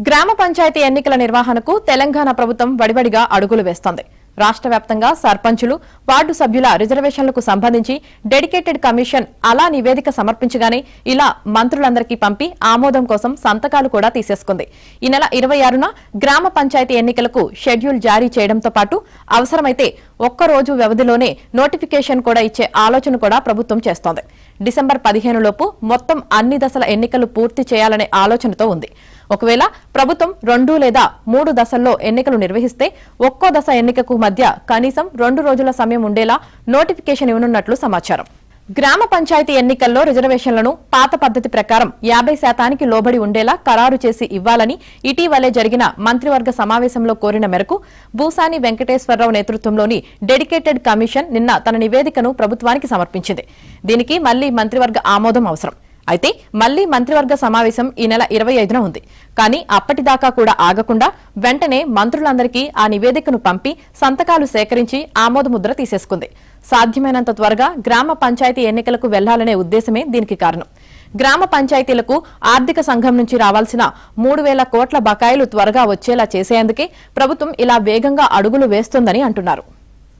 గ్రామ పంచాయతీ ఎన్నికల నిర్వహణకు తెలంగాణ ప్రభుత్వం వడివడిగా అడుగులు వేస్తోంది. రాష్ట్ర వ్యాప్తంగా సర్పంచులు, వార్డు సభ్యుల రిజర్వేషన్లకు సంబంధించి డెడికేటెడ్ కమిషన్ అలా నివేదిక సమర్పించగానే ఇలా మంత్రులందరికీ పంపి ఆమోదం కోసం సంతకాలు కూడా తీసేసుకుంది. ఈ నెల 26న గ్రామ పంచాయతీ ఎన్నికలకు షెడ్యూల్ జారీ చేయడంతో పాటు అవసరమైతే ఒక్కరోజు వ్యవధిలోనే నోటిఫికేషన్ కూడా ఇచ్చే ఆలోచన కూడా ప్రభుత్వం చేస్తోంది. డిసెంబర్ 15 లోపు మొత్తం అన్ని దశల ఎన్నికలు పూర్తి చేయాలనే ఆలోచనతో ఉంది. ఒకవేళ ప్రభుత్వం 2 లేదా 3 దశల్లో ఎన్నికలు నిర్వహిస్తే ఒక్కో దశ ఎన్నికకు మధ్య కనీసం 2 రోజుల సమయం ఉండేలా నోటిఫికేషన్ ఇవ్వనున్నట్లు సమాచారం. గ్రామ పంచాయతీ ఎన్నికల్లో రిజర్వేషన్లను పాత పద్ధతి ప్రకారం 50% లోబడి ఉండేలా ఖరారు చేసి ఇవ్వాలని ఇటీవలే జరిగిన మంత్రివర్గ సమావేశంలో కోరిన మేరకు భూసాని వెంకటేశ్వరరావు నేతృత్వంలోని డెడికేటెడ్ కమిషన్ నిన్న తన నివేదికను ప్రభుత్వానికి సమర్పించింది. దీనికి మళ్లీ మంత్రివర్గ ఆమోదం అవసరం. అయితే మళ్లీ మంత్రివర్గ సమావేశం ఈ నెల 25న ఉంది. కానీ అప్పటిదాకా కూడా ఆగకుండా వెంటనే మంత్రులందరికీ ఆ నివేదికను పంపి సంతకాలు సేకరించి ఆమోదముద్ర తీసేసుకుంది. సాధ్యమైనంత త్వరగా గ్రామ పంచాయతీ ఎన్నికలకు వెళ్లాలనే ఉద్దేశమే దీనికి కారణం. గ్రామ పంచాయతీలకు ఆర్థిక సంఘం నుంచి రావాల్సిన 3,000 కోట్ల బకాయిలు త్వరగా వచ్చేలా చేసేందుకే ప్రభుత్వం ఇలా వేగంగా అడుగులు వేస్తోందని అంటున్నారు.